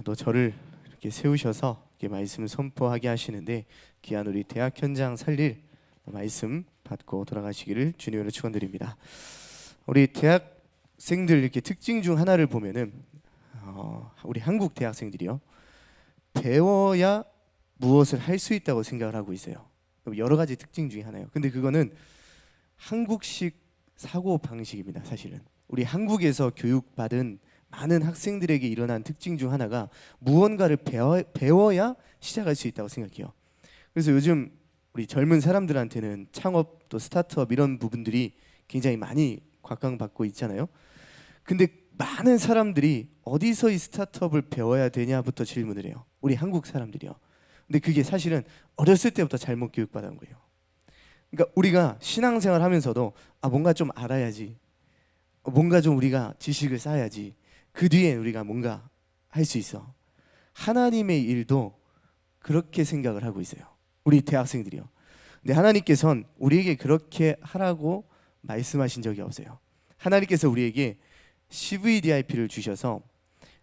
또 저를 이렇게 세우셔서 이렇게 말씀을 선포하게 하시는데 귀한 우리 대학 현장 살릴 말씀 받고 돌아가시기를 주님으로 축원드립니다. 우리 대학생들 이렇게 특징 중 하나를 보면은 우리 한국 대학생들이요, 배워야 무엇을 할 수 있다고 생각을 하고 있어요. 여러 가지 특징 중에 하나예요. 근데 그거는 한국식 사고 방식입니다. 사실은 우리 한국에서 교육받은 많은 학생들에게 일어난 특징 중 하나가 무언가를 배워야 시작할 수 있다고 생각해요. 그래서 요즘 우리 젊은 사람들한테는 창업 또 스타트업 이런 부분들이 굉장히 많이 곽강받고 있잖아요. 근데 많은 사람들이 어디서 이 스타트업을 배워야 되냐부터 질문을 해요. 우리 한국 사람들이요. 근데 그게 사실은 어렸을 때부터 잘못 교육받은 거예요. 그러니까 우리가 신앙생활 하면서도 뭔가 좀 알아야지, 뭔가 좀 우리가 지식을 쌓아야지, 그 뒤에 우리가 뭔가 할 수 있어. 하나님의 일도 그렇게 생각을 하고 있어요. 우리 대학생들이요. 근데 하나님께서는 우리에게 그렇게 하라고 말씀하신 적이 없어요. 하나님께서 우리에게 CVDIP를 주셔서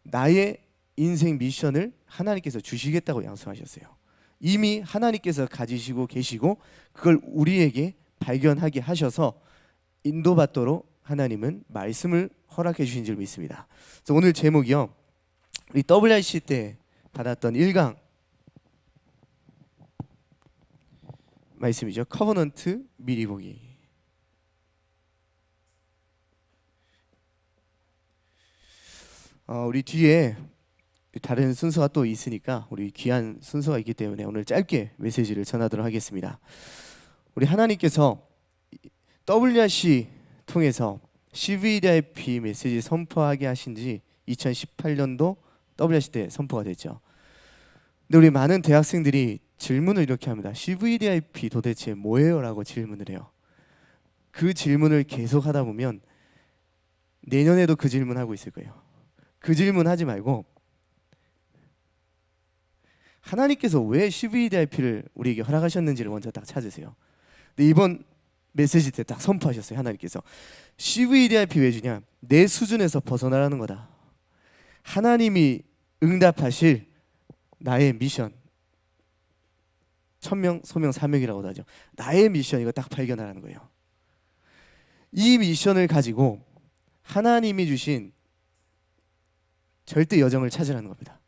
나의 인생 미션을 하나님께서 주시겠다고 약속하셨어요. 이미 하나님께서 가지시고 계시고 그걸 우리에게 발견하게 하셔서 인도받도록 하나님은 말씀을 허락해 주신 줄 믿습니다. 그래서 오늘 제목이요, 우리 WRC 때 받았던 1강 말씀이죠. 커버넌트 미리 보기. 우리 뒤에 다른 순서가 또 있으니까 우리 귀한 순서가 있기 때문에 오늘 짧게 메시지를 전하도록 하겠습니다. 우리 하나님께서 WRC 통해서 CVDIP 메시지 선포하게 하신 지 2018년도 WRC 때 선포가 됐죠. 근데 우리 많은 대학생들이 질문을 이렇게 합니다. CVDIP 도대체 뭐예요? 라고 질문을 해요. 그 질문을 계속 하다 보면 내년에도 그 질문하고 있을 거예요. 그 질문 하지 말고 하나님께서 왜 CVDIP를 우리에게 허락하셨는지를 먼저 딱 찾으세요. 근데 이번 메시지 때 딱 선포하셨어요. 하나님께서 CVDIP 왜 주냐? 내 수준에서 벗어나라는 거다. 하나님이 응답하실 나의 미션, 천명, 소명, 사명이라고도 하죠. 나의 미션, 이거 딱 발견하라는 거예요. 이 미션을 가지고 하나님이 주신 절대 여정을 찾으라는 겁니다.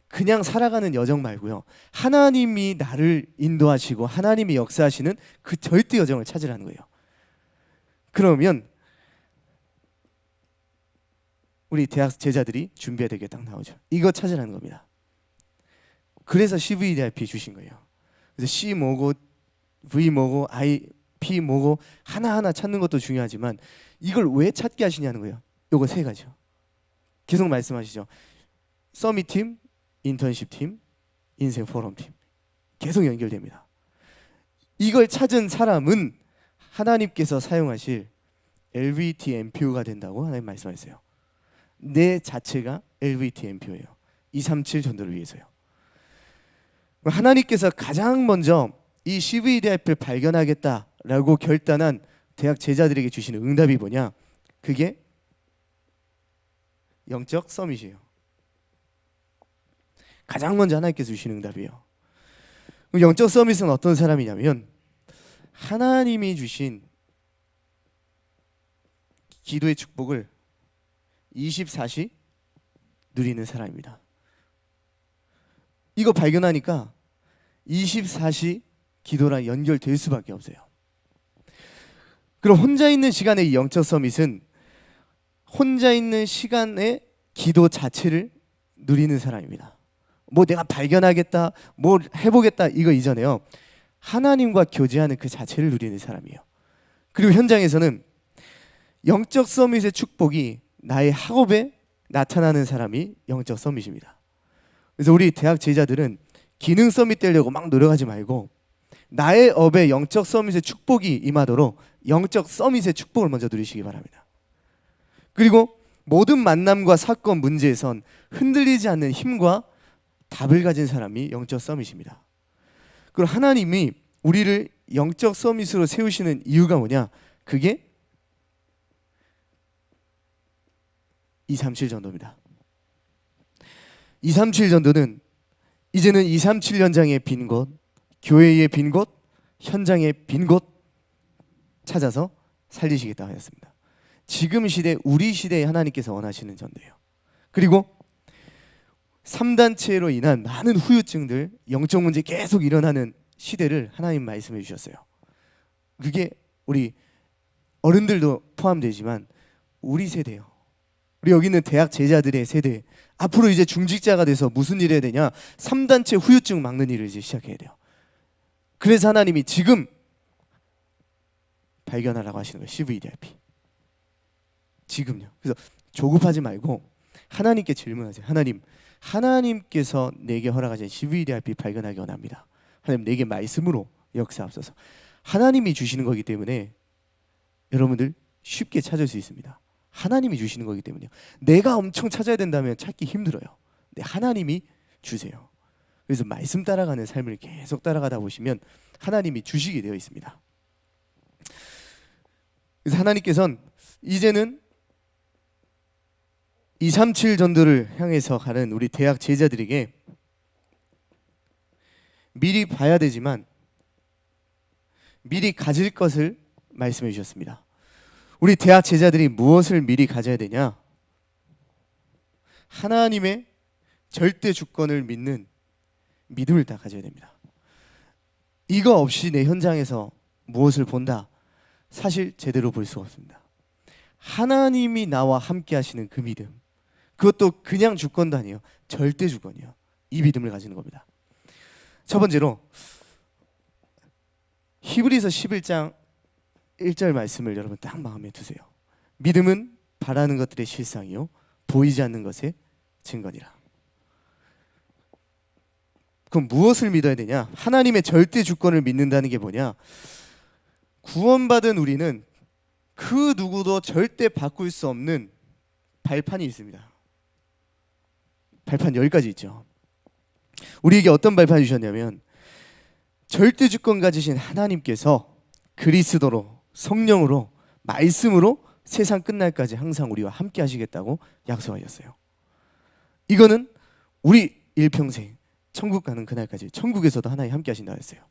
그냥 살아가는 여정 말고요, 하나님이 나를 인도하시고 하나님이 역사하시는 그 절대 여정을 찾으라는 거예요. 그러면 우리 대학 제자들이 준비해야 되게 딱 나오죠. 이거 찾으라는 겁니다. 그래서 CVDIP 주신 거예요. 그래서 C 뭐고 V 뭐고 I, P 뭐고 하나하나 찾는 것도 중요하지만 이걸 왜 찾게 하시냐는 거예요. 요거 세 가지요. 계속 말씀하시죠. 서밋팀, 인턴십팀, 인생 포럼팀 계속 연결됩니다. 이걸 찾은 사람은 하나님께서 사용하실 LVT MPO가 된다고 하나님 말씀하셨어요. 내 자체가 LVT MPO예요. 237 전도를 위해서요. 하나님께서 가장 먼저 이 CVDIP를 발견하겠다라고 결단한 대학 제자들에게 주시는 응답이 뭐냐? 그게 영적 서밋이에요. 가장 먼저 하나님께서 주시는 응답이에요. 영적 서밋은 어떤 사람이냐면 하나님이 주신 기도의 축복을 24시 누리는 사람입니다. 이거 발견하니까 24시 기도랑 연결될 수밖에 없어요. 그럼 혼자 있는 시간의 이 영적 서밋은 혼자 있는 시간의 기도 자체를 누리는 사람입니다. 뭐 내가 발견하겠다, 뭐 해보겠다 이거 이전에요, 하나님과 교제하는 그 자체를 누리는 사람이에요. 그리고 현장에서는 영적 서밋의 축복이 나의 학업에 나타나는 사람이 영적 서밋입니다. 그래서 우리 대학 제자들은 기능 서밋 되려고 막 노력하지 말고 나의 업에 영적 서밋의 축복이 임하도록 영적 서밋의 축복을 먼저 누리시기 바랍니다. 그리고 모든 만남과 사건 문제에선 흔들리지 않는 힘과 답을 가진 사람이 영적 서밋입니다. 그리고 하나님이 우리를 영적 서밋으로 세우시는 이유가 뭐냐? 그게 237 전도입니다. 237 전도는 이제는 237 현장의 빈 곳, 교회의 빈 곳, 현장의 빈 곳 찾아서 살리시겠다 하였습니다. 지금 시대, 우리 시대에 하나님께서 원하시는 전도예요. 그리고 3단체로 인한 많은 후유증들, 영적 문제 계속 일어나는 시대를 하나님 말씀해 주셨어요. 그게 우리 어른들도 포함되지만 우리 세대요. 우리 여기 있는 대학 제자들의 세대, 앞으로 이제 중직자가 돼서 무슨 일 해야 되냐? 3단체 후유증 막는 일을 이제 시작해야 돼요. 그래서 하나님이 지금 발견하라고 하시는 거예요. CVDIP. 지금요. 그래서 조급하지 말고 하나님께 질문하세요. 하나님께서 내게 허락하신 CVDIP 발견하기 원합니다. 하나님, 내게 말씀으로 역사하소서. 하나님이 주시는 거기 때문에 여러분들 쉽게 찾을 수 있습니다. 하나님이 주시는 거기 때문에요. 내가 엄청 찾아야 된다면 찾기 힘들어요. 근데 하나님이 주세요. 그래서 말씀 따라가는 삶을 계속 따라가다 보시면 하나님이 주시게 되어 있습니다. 그래서 하나님께서는 이제는 237 전도를 향해서 가는 우리 대학 제자들에게 미리 봐야 되지만 미리 가질 것을 말씀해 주셨습니다. 우리 대학 제자들이 무엇을 미리 가져야 되냐? 하나님의 절대 주권을 믿는 믿음을 다 가져야 됩니다. 이거 없이 내 현장에서 무엇을 본다? 사실 제대로 볼 수가 없습니다. 하나님이 나와 함께 하시는 그 믿음, 그것도 그냥 주권도 아니에요. 절대 주권이요. 이 믿음을 가지는 겁니다. 첫 번째로 히브리서 11장 1절 말씀을 여러분 딱 마음에 두세요. 믿음은 바라는 것들의 실상이요 보이지 않는 것의 증거니라. 그럼 무엇을 믿어야 되냐? 하나님의 절대 주권을 믿는다는 게 뭐냐? 구원받은 우리는 그 누구도 절대 바꿀 수 없는 발판이 있습니다. 발판 10가지 있죠. 우리에게 어떤 발판을 주셨냐면 절대 주권 가지신 하나님께서 그리스도로, 성령으로, 말씀으로 세상 끝날까지 항상 우리와 함께 하시겠다고 약속하셨어요. 이거는 우리 일평생 천국 가는 그날까지 천국에서도 하나님 함께 하신다고 했어요.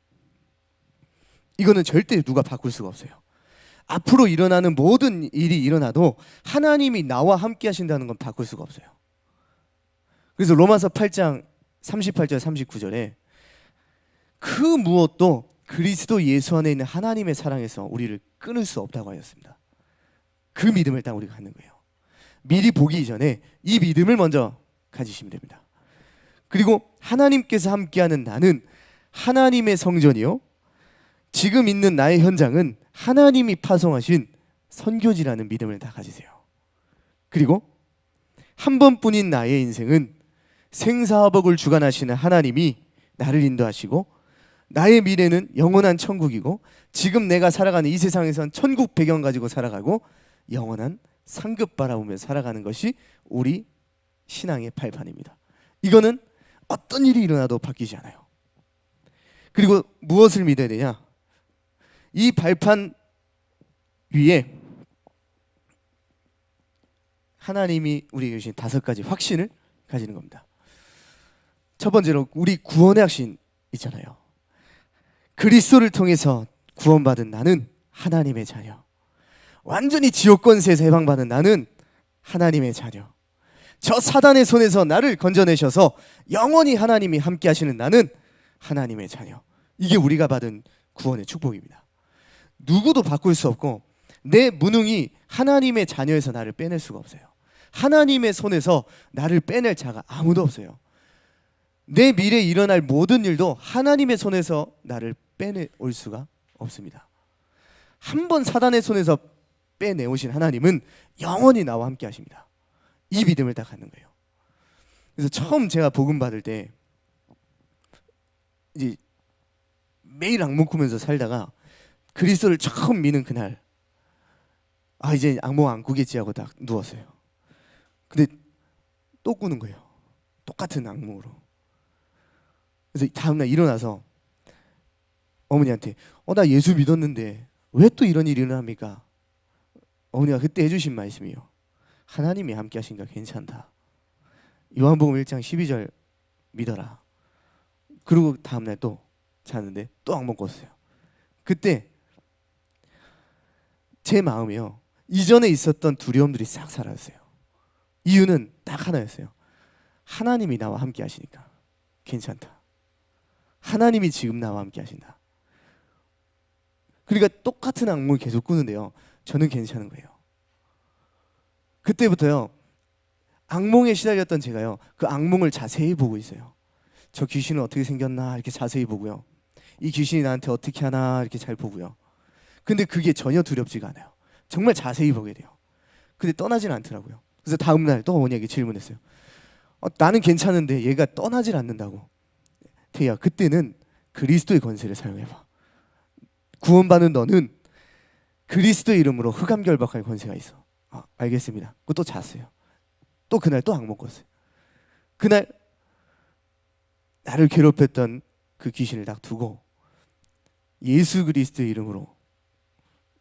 이거는 절대 누가 바꿀 수가 없어요. 앞으로 일어나는 모든 일이 일어나도 하나님이 나와 함께 하신다는 건 바꿀 수가 없어요. 그래서 로마서 8장 38절 39절에 그 무엇도 그리스도 예수 안에 있는 하나님의 사랑에서 우리를 끊을 수 없다고 하였습니다. 그 믿음을 딱 우리가 갖는 거예요. 미리 보기 전에 이 믿음을 먼저 가지시면 됩니다. 그리고 하나님께서 함께하는 나는 하나님의 성전이요 지금 있는 나의 현장은 하나님이 파송하신 선교지라는 믿음을 다 가지세요. 그리고 한 번뿐인 나의 인생은 생사화복을 주관하시는 하나님이 나를 인도하시고 나의 미래는 영원한 천국이고 지금 내가 살아가는 이 세상에선 천국 배경 가지고 살아가고 영원한 상급 바라보며 살아가는 것이 우리 신앙의 발판입니다. 이거는 어떤 일이 일어나도 바뀌지 않아요. 그리고 무엇을 믿어야 되냐? 이 발판 위에 하나님이 우리에게 주신 5가지 확신을 가지는 겁니다. 첫 번째로 우리 구원의 확신 있잖아요. 그리스도를 통해서 구원받은 나는 하나님의 자녀. 완전히 지옥 권세에서 해방받은 나는 하나님의 자녀. 저 사단의 손에서 나를 건져내셔서 영원히 하나님이 함께 하시는 나는 하나님의 자녀. 이게 우리가 받은 구원의 축복입니다. 누구도 바꿀 수 없고 내 무능이 하나님의 자녀에서 나를 빼낼 수가 없어요. 하나님의 손에서 나를 빼낼 자가 아무도 없어요. 내 미래에 일어날 모든 일도 하나님의 손에서 나를 빼내올 수가 없습니다. 한 번 사단의 손에서 빼내오신 하나님은 영원히 나와 함께 하십니다. 이 믿음을 딱 갖는 거예요. 그래서 처음 제가 복음 받을 때 이제 매일 악몽 꾸면서 살다가 그리스도를 처음 믿는 그날 이제 악몽 안 꾸겠지 하고 딱 누웠어요. 근데 또 꾸는 거예요. 똑같은 악몽으로. 그래서 다음날 일어나서 어머니한테 나 예수 믿었는데 왜 또 이런 일이 일어납니까? 어머니가 그때 해주신 말씀이요. 하나님이 함께 하시니까 괜찮다. 요한복음 1장 12절 믿어라. 그리고 다음날 또 자는데 또 악몽 꿨어요. 그때 제 마음이요, 이전에 있었던 두려움들이 싹 사라졌어요. 이유는 딱 하나였어요. 하나님이 나와 함께 하시니까 괜찮다. 하나님이 지금 나와 함께 하신다. 그러니까 똑같은 악몽을 계속 꾸는데요, 저는 괜찮은 거예요. 그때부터요, 악몽에 시달렸던 제가요, 그 악몽을 자세히 보고 있어요. 저 귀신은 어떻게 생겼나 이렇게 자세히 보고요, 이 귀신이 나한테 어떻게 하나 이렇게 잘 보고요. 근데 그게 전혀 두렵지가 않아요. 정말 자세히 보게 돼요. 근데 떠나진 않더라고요. 그래서 다음날 또 어머니에게 질문했어요. 나는 괜찮은데 얘가 떠나질 않는다고. 태희야, 그때는 그리스도의 권세를 사용해봐. 구원받은 너는 그리스도의 이름으로 흑암결박할 권세가 있어. 알겠습니다. 그리고 또 잤어요. 또 그날 또 악몽 꿨어요. 그날 나를 괴롭혔던 그 귀신을 딱 두고 예수 그리스도의 이름으로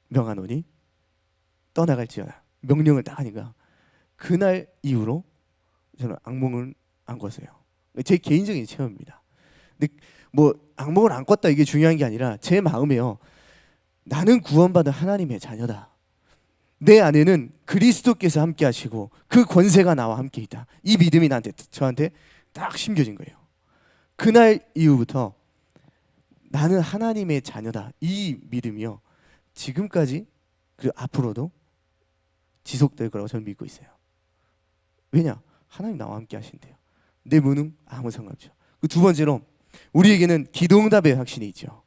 명하노니 떠나갈지어다 명령을 딱 하니까 그날 이후로 저는 악몽을 안 꿨어요. 제 개인적인 체험입니다. 근데 뭐 악몽을 안 꿨다 이게 중요한 게 아니라 제 마음에요, 나는 구원받은 하나님의 자녀다. 내 안에는 그리스도께서 함께 하시고 그 권세가 나와 함께 있다. 이 믿음이 저한테 딱 심겨진 거예요. 그날 이후부터 나는 하나님의 자녀다. 이 믿음이요, 지금까지 그리고 앞으로도 지속될 거라고 저는 믿고 있어요. 왜냐? 하나님 나와 함께 하신대요. 내 무능 아무 상관없죠. 그 두 번째로 우리에게는 기도응답의 확신이 있죠.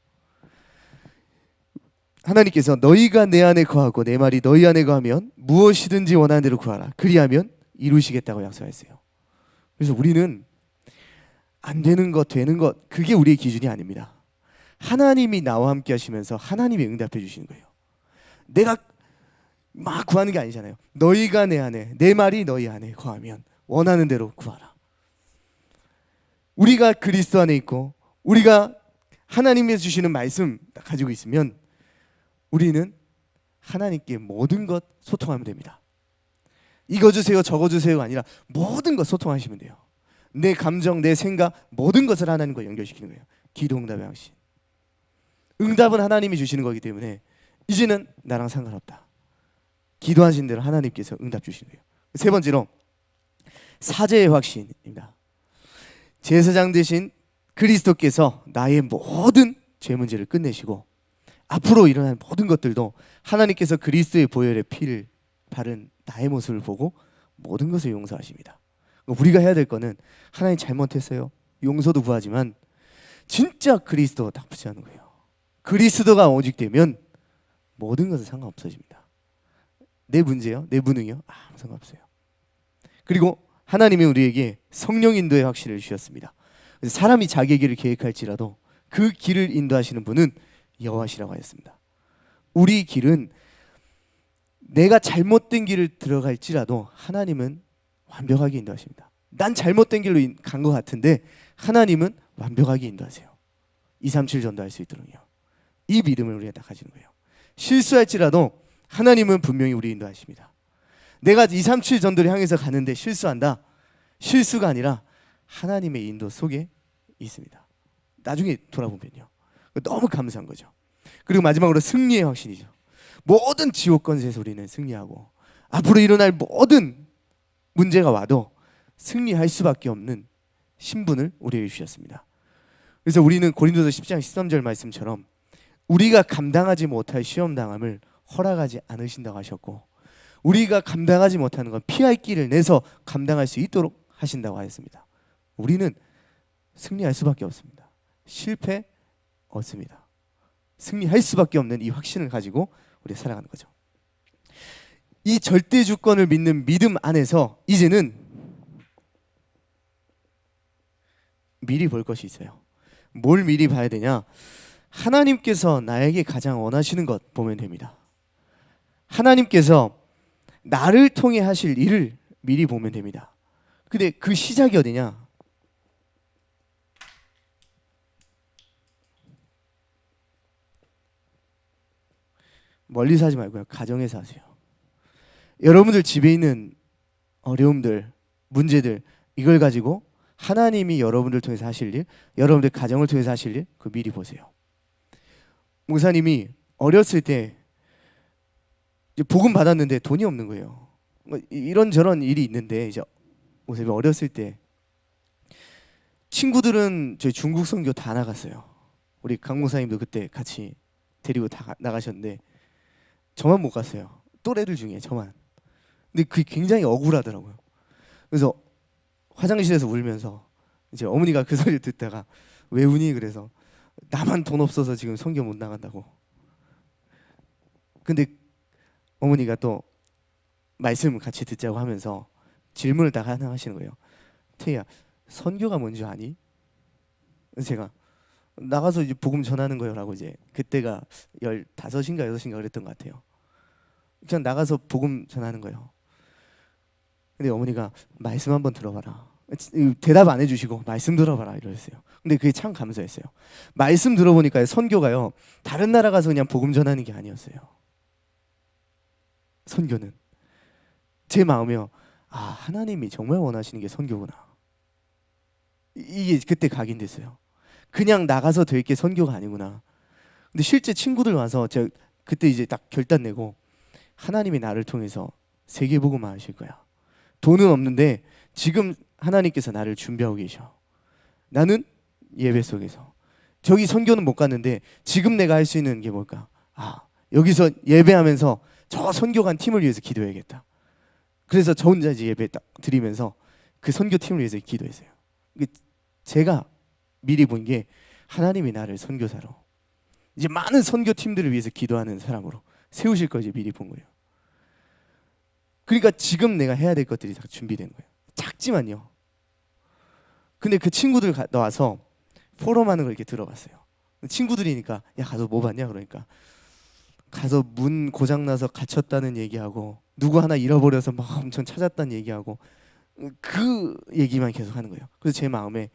하나님께서 너희가 내 안에 거하고 내 말이 너희 안에 거하면 무엇이든지 원하는 대로 구하라. 그리하면 이루시겠다고 약속했어요. 그래서 우리는 안 되는 것, 되는 것, 그게 우리의 기준이 아닙니다. 하나님이 나와 함께 하시면서 하나님이 응답해 주시는 거예요. 내가 막 구하는 게 아니잖아요. 너희가 내 안에, 내 말이 너희 안에 거하면 원하는 대로 구하라. 우리가 그리스도 안에 있고 우리가 하나님께서 주시는 말씀 가지고 있으면 우리는 하나님께 모든 것 소통하면 됩니다. 이거 주세요, 저거 주세요가 아니라 모든 것 소통하시면 돼요. 내 감정, 내 생각, 모든 것을 하나님과 연결시키는 거예요. 기도응답의 확신. 응답은 하나님이 주시는 거기 때문에 이제는 나랑 상관없다. 기도하신 대로 하나님께서 응답 주시는 거예요. 세 번째로 사죄의 확신입니다. 제사장 되신 그리스도께서 나의 모든 죄 문제를 끝내시고 앞으로 일어날 모든 것들도 하나님께서 그리스도의 보혈의 피를 바른 나의 모습을 보고 모든 것을 용서하십니다. 우리가 해야 될 거는 하나님 잘못했어요, 용서도 구하지만 진짜 그리스도 딱 붙이는 거예요. 그리스도가 오직 되면 모든 것은 상관없어집니다. 내 문제요, 내 무능이요, 아무 상관없어요. 그리고 하나님이 우리에게 성령 인도의 확신을 주셨습니다. 사람이 자기의 길을 계획할지라도 그 길을 인도하시는 분은 여호와시라고 하였습니다. 우리 길은 내가 잘못된 길을 들어갈지라도 하나님은 완벽하게 인도하십니다. 난 잘못된 길로 간 것 같은데 하나님은 완벽하게 인도하세요. 237 전도할 수 있도록요. 이 믿음을 우리가 딱 가지는 거예요. 실수할지라도 하나님은 분명히 우리 인도하십니다. 내가 237 전도를 향해서 가는데 실수한다. 실수가 아니라 하나님의 인도 속에 있습니다. 나중에 돌아보면요. 너무 감사한 거죠. 그리고 마지막으로 승리의 확신이죠. 모든 지옥 권세에서 우리는 승리하고 앞으로 일어날 모든 문제가 와도 승리할 수밖에 없는 신분을 우리에게 주셨습니다. 그래서 우리는 고린도서 10장 13절 말씀처럼 우리가 감당하지 못할 시험 당함을 허락하지 않으신다고 하셨고 우리가 감당하지 못하는 건 피할 길을 내서 감당할 수 있도록 하신다고 하였습니다. 우리는 승리할 수밖에 없습니다. 실패 없습니다. 승리할 수밖에 없는 이 확신을 가지고 우리 살아가는 거죠. 이 절대 주권을 믿는 믿음 안에서 이제는 미리 볼 것이 있어요. 뭘 미리 봐야 되냐? 하나님께서 나에게 가장 원하시는 것 보면 됩니다. 하나님께서 나를 통해 하실 일을 미리 보면 됩니다. 근데 그 시작이 어디냐? 멀리서 하지 말고요. 가정에서 하세요. 여러분들 집에 있는 어려움들, 문제들 이걸 가지고 하나님이 여러분들 통해서 하실 일, 여러분들 가정을 통해서 하실 일, 그 미리 보세요. 목사님이 어렸을 때 이제 복음 받았는데 돈이 없는 거예요. 이런저런 일이 있는데 이제 목사님이 어렸을 때 친구들은 저희 중국 선교 다 나갔어요. 우리 강 목사님도 그때 같이 데리고 다 나가셨는데 저만 못 갔어요. 또래들 중에 저만. 근데 그게 굉장히 억울하더라고요. 그래서 화장실에서 울면서 이제 어머니가 그 소리를 듣다가 왜 우니? 그래서 나만 돈 없어서 지금 선교 못 나간다고. 근데 어머니가 또 말씀 같이 듣자고 하면서 질문을 딱 하나 하시는 거예요. 태희야, 선교가 뭔지 아니? 제가 나가서 이제 복음 전하는 거요라고 이제 그때가 15인가 6인가 그랬던 것 같아요. 그냥 나가서 복음 전하는 거예요. 근데 어머니가 말씀 한번 들어봐라. 대답 안 해주시고 말씀 들어봐라 이러셨어요. 근데 그게 참 감사했어요. 말씀 들어보니까 선교가요, 다른 나라 가서 그냥 복음 전하는 게 아니었어요. 선교는 제 마음이요, 아, 하나님이 정말 원하시는 게 선교구나. 이게 그때 각인됐어요. 그냥 나가서 될 게 선교가 아니구나. 근데 실제 친구들 와서 제가 그때 이제 딱 결단 내고, 하나님이 나를 통해서 세계복음화 하실 거야. 돈은 없는데 지금 하나님께서 나를 준비하고 계셔. 나는 예배 속에서 저기 선교는 못 갔는데 지금 내가 할 수 있는 게 뭘까? 아, 여기서 예배하면서 저 선교 간 팀을 위해서 기도해야겠다. 그래서 저 혼자 이제 예배 딱 드리면서 그 선교 팀을 위해서 기도했어요. 제가 미리 본 게 하나님이 나를 선교사로, 이제 많은 선교 팀들을 위해서 기도하는 사람으로 세우실 걸 이제 미리 본 거예요. 그러니까 지금 내가 해야 될 것들이 다 준비된 거예요. 작지만요. 근데 그 친구들 나와서 포럼하는 걸 이렇게 들어봤어요. 친구들이니까 야, 가서 뭐 봤냐? 그러니까 가서 문 고장나서 갇혔다는 얘기하고 누구 하나 잃어버려서 막 엄청 찾았다는 얘기하고 그 얘기만 계속 하는 거예요. 그래서 제 마음에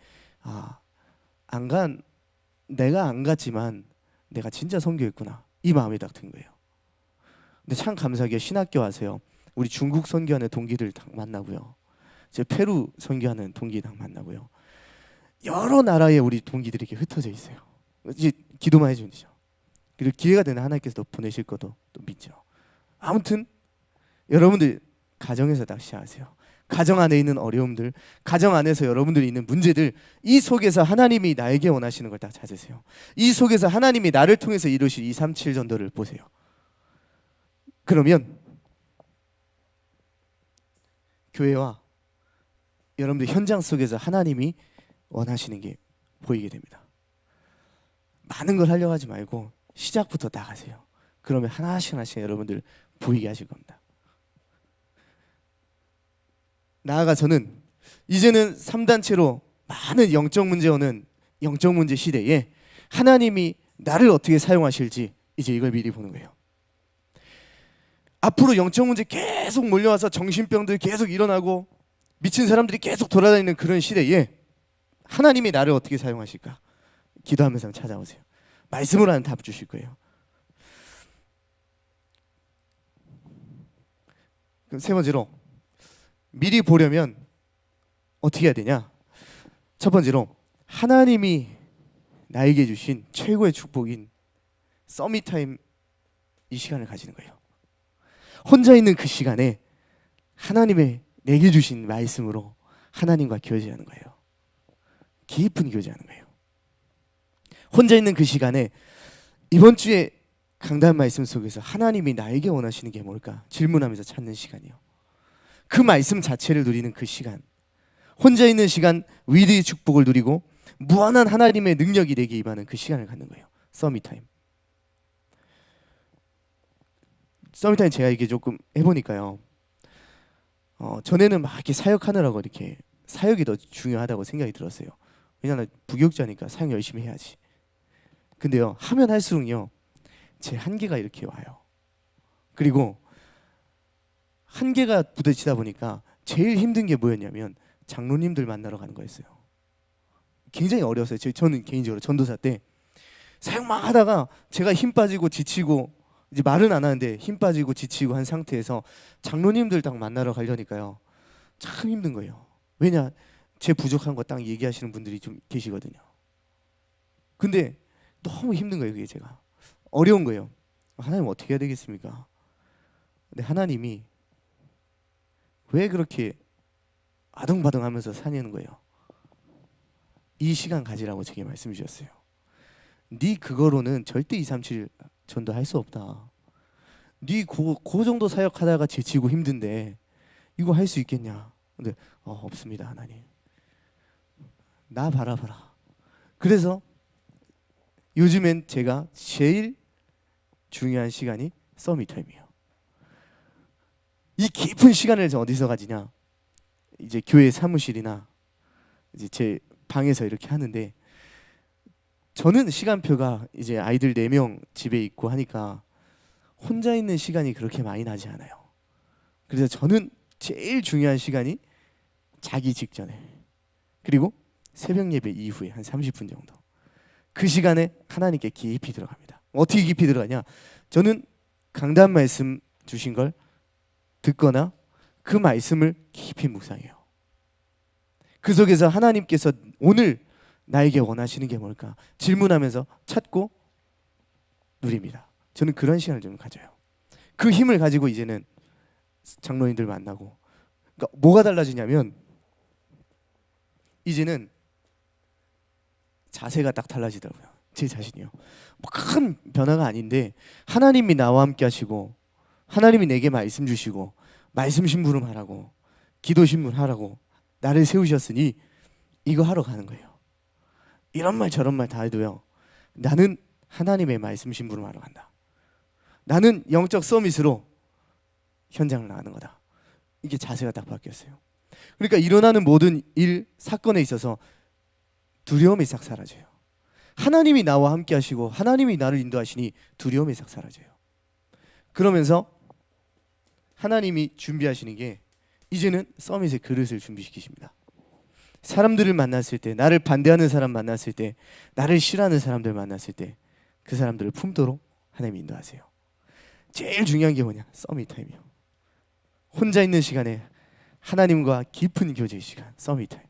내가 안 갔지만 내가 진짜 선교했구나, 이 마음이 딱 든 거예요. 근데 참 감사하게 신학교 와서요, 우리 중국 선교하는 동기들 딱 만나고요, 제 페루 선교하는 동기 딱 만나고요, 여러 나라에 우리 동기들이 이렇게 흩어져 있어요. 이제 기도만 해주면 되죠. 그리고 기회가 되는 하나님께서 또 보내실 것도 또 믿죠. 아무튼 여러분들 가정에서 딱 시작하세요. 가정 안에 있는 어려움들, 가정 안에서 여러분들이 있는 문제들, 이 속에서 하나님이 나에게 원하시는 걸 딱 찾으세요. 이 속에서 하나님이 나를 통해서 이루실 237 전도를 보세요. 그러면 교회와 여러분들 현장 속에서 하나님이 원하시는 게 보이게 됩니다. 많은 걸 하려고 하지 말고 시작부터 나가세요. 그러면 하나씩 하나씩 여러분들 보이게 하실 겁니다. 나아가서는 이제는 3단체로 많은 영적 문제 오는 영적 문제 시대에 하나님이 나를 어떻게 사용하실지 이제 이걸 미리 보는 거예요. 앞으로 영적 문제 계속 몰려와서 정신병들 계속 일어나고 미친 사람들이 계속 돌아다니는 그런 시대에 하나님이 나를 어떻게 사용하실까? 기도하면서 찾아오세요. 말씀으로 하는 답 주실 거예요. 그럼 세 번째로, 미리 보려면 어떻게 해야 되냐? 첫 번째로, 하나님이 나에게 주신 최고의 축복인 서밋타임, 이 시간을 가지는 거예요. 혼자 있는 그 시간에 하나님의 내게 주신 말씀으로 하나님과 교제하는 거예요. 깊은 교제하는 거예요. 혼자 있는 그 시간에 이번 주에 강단 말씀 속에서 하나님이 나에게 원하시는 게 뭘까 질문하면서 찾는 시간이요. 그 말씀 자체를 누리는 그 시간, 혼자 있는 시간, 위대의 축복을 누리고 무한한 하나님의 능력이 내게 임하는 그 시간을 갖는 거예요. 서밋타임. 서밋타임 제가 이게 조금 해보니까요, 전에는 막 이렇게 사역하느라고 이렇게 사역이 더 중요하다고 생각이 들었어요. 왜냐면 부교육자니까 사역 열심히 해야지. 근데요, 하면 할수록요, 제 한계가 이렇게 와요. 그리고 한계가 부딪히다 보니까 제일 힘든 게 뭐였냐면 장로님들 만나러 가는 거였어요. 굉장히 어려웠어요. 저는 개인적으로 전도사 때 사역만 하다가 제가 힘 빠지고 지치고, 이제 말은 안 하는데 힘 빠지고 지치고 한 상태에서 장로님들 딱 만나러 가려니까요, 참 힘든 거예요. 왜냐? 제 부족한 거 딱 얘기하시는 분들이 좀 계시거든요. 근데 너무 힘든 거예요. 그게 제가 어려운 거예요. 하나님 어떻게 해야 되겠습니까? 근데 하나님이 왜 그렇게 아등바등하면서 사냐는 거예요. 이 시간 가지라고 제게 말씀 주셨어요. 네 그거로는 절대 237 전도할 수 없다. 네 그 정도 사역하다가 지치고 힘든데 이거 할 수 있겠냐? 근데 없습니다, 하나님. 나 바라봐라. 그래서 요즘엔 제가 제일 중요한 시간이 서밋타임이에요. 이 깊은 시간을 어디서 가지냐? 이제 교회 사무실이나 이제 제 방에서 이렇게 하는데, 저는 시간표가 이제 아이들 4명 집에 있고 하니까 혼자 있는 시간이 그렇게 많이 나지 않아요. 그래서 저는 제일 중요한 시간이 자기 직전에, 그리고 새벽 예배 이후에 한 30분 정도, 그 시간에 하나님께 깊이 들어갑니다. 어떻게 깊이 들어가냐? 저는 강단 말씀 주신 걸 듣거나 그 말씀을 깊이 묵상해요. 그 속에서 하나님께서 오늘 나에게 원하시는 게 뭘까 질문하면서 찾고 누립니다. 저는 그런 시간을 좀 가져요. 그 힘을 가지고 이제는 장로님들 만나고, 그러니까 뭐가 달라지냐면 이제는 자세가 딱 달라지더라고요. 제 자신이요. 뭐 큰 변화가 아닌데 하나님이 나와 함께 하시고 하나님이 내게 말씀 주시고 말씀 심부름하라고 기도 심부름하라고 나를 세우셨으니 이거 하러 가는 거예요. 이런 말 저런 말 다 해도요, 나는 하나님의 말씀 심부름하러 간다. 나는 영적 서밋으로 현장을 나가는 거다. 이게 자세가 딱 바뀌었어요. 그러니까 일어나는 모든 일, 사건에 있어서 두려움이 싹 사라져요. 하나님이 나와 함께 하시고 하나님이 나를 인도하시니 두려움이 싹 사라져요. 그러면서 하나님이 준비하시는 게 이제는 서밋의 그릇을 준비시키십니다. 사람들을 만났을 때, 나를 반대하는 사람 만났을 때, 나를 싫어하는 사람들 만났을 때 그 사람들을 품도록 하나님이 인도하세요. 제일 중요한 게 뭐냐? 서밋 타임이요. 혼자 있는 시간에 하나님과 깊은 교제의 시간, 서밋 타임.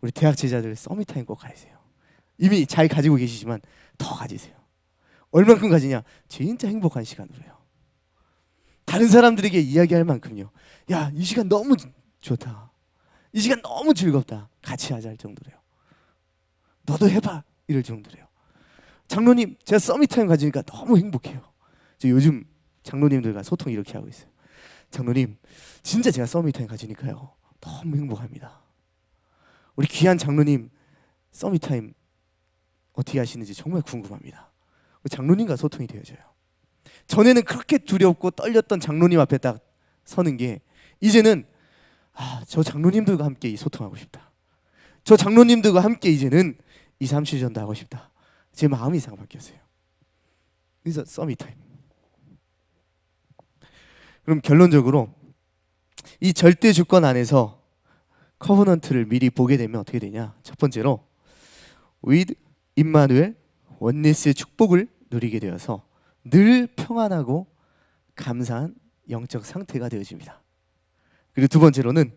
우리 대학 제자들 서밋 타임 꼭 가지세요. 이미 잘 가지고 계시지만 더 가지세요. 얼만큼 가지냐? 진짜 행복한 시간으로요. 다른 사람들에게 이야기할 만큼요. 야, 이 시간 너무 좋다. 이 시간 너무 즐겁다. 같이 하자 할 정도래요. 너도 해봐 이럴 정도래요. 장로님, 제가 서밋타임 가지니까 너무 행복해요. 저 요즘 장로님들과 소통 이렇게 하고 있어요. 장로님, 진짜 제가 서밋타임 가지니까요 너무 행복합니다. 우리 귀한 장로님 서밋타임 어떻게 하시는지 정말 궁금합니다. 장로님과 소통이 되어져요. 전에는 그렇게 두렵고 떨렸던 장로님 앞에 딱 서는 게 이제는 저 장로님들과 함께 소통하고 싶다. 저 장로님들과 함께 이제는 237전도 하고 싶다. 제 마음이 이상 바뀌었어요. 그래서 서밋타임. 그럼 결론적으로 이 절대 주권 안에서 커버넌트를 미리 보게 되면 어떻게 되냐? 첫 번째로 with 임마누엘 원네스의 축복을 누리게 되어서 늘 평안하고 감사한 영적 상태가 되어집니다. 그리고 두 번째로는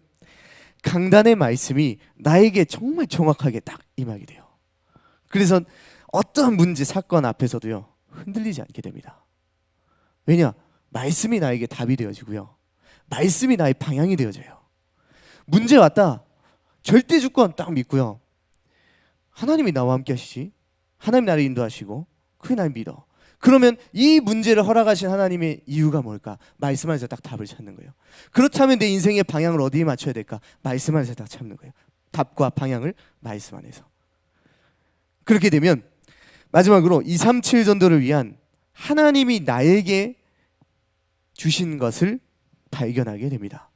강단의 말씀이 나에게 정말 정확하게 딱 임하게 돼요. 그래서 어떠한 문제, 사건 앞에서도요 흔들리지 않게 됩니다. 왜냐? 말씀이 나에게 답이 되어지고요, 말씀이 나의 방향이 되어져요. 문제 왔다, 절대 주권 딱 믿고요, 하나님이 나와 함께 하시지, 하나님 나를 인도하시고 그게 날 믿어. 그러면 이 문제를 허락하신 하나님의 이유가 뭘까? 말씀 안에서 딱 답을 찾는 거예요. 그렇다면 내 인생의 방향을 어디에 맞춰야 될까? 말씀 안에서 딱 찾는 거예요. 답과 방향을 말씀 안에서. 그렇게 되면 마지막으로 237 전도를 위한 하나님이 나에게 주신 것을 발견하게 됩니다.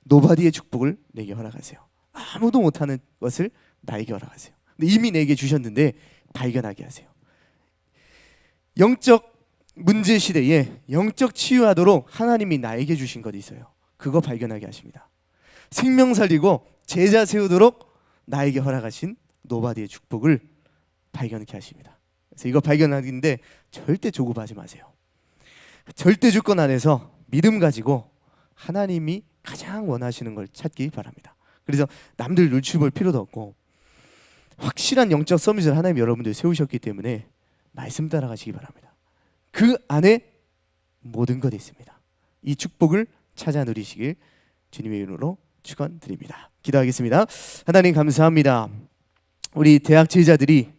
노바디의 축복을 내게 허락하세요. 아무도 못하는 것을 나에게 허락하세요. 근데 이미 내게 주셨는데 발견하게 하세요. 영적 문제 시대에 영적 치유하도록 하나님이 나에게 주신 것이 있어요. 그거 발견하게 하십니다. 생명 살리고 제자 세우도록 나에게 허락하신 노바디의 축복을 발견케 하십니다. 그래서 이거 발견하는데 절대 조급하지 마세요. 절대 주권 안에서 믿음 가지고 하나님이 가장 원하시는 걸 찾기 바랍니다. 그래서 남들 눈치 볼 필요도 없고 확실한 영적 서밋을 하나님 여러분들 세우셨기 때문에 말씀 따라가시기 바랍니다. 그 안에 모든 것이 있습니다. 이 축복을 찾아 누리시길 주님의 이름으로 축원드립니다. 기도하겠습니다. 하나님 감사합니다. 우리 대학 제자들이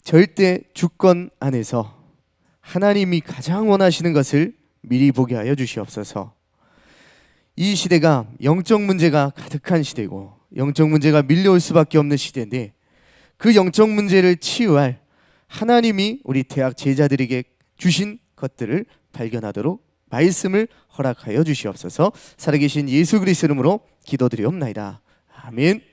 절대 주권 안에서 하나님이 가장 원하시는 것을 미리 보게 하여 주시옵소서. 이 시대가 영적 문제가 가득한 시대고 영적 문제가 밀려올 수밖에 없는 시대인데 그 영적 문제를 치유할 하나님이 우리 대학 제자들에게 주신 것들을 발견하도록 말씀을 허락하여 주시옵소서. 살아계신 예수 그리스도 이름으로 기도드리옵나이다. 아멘.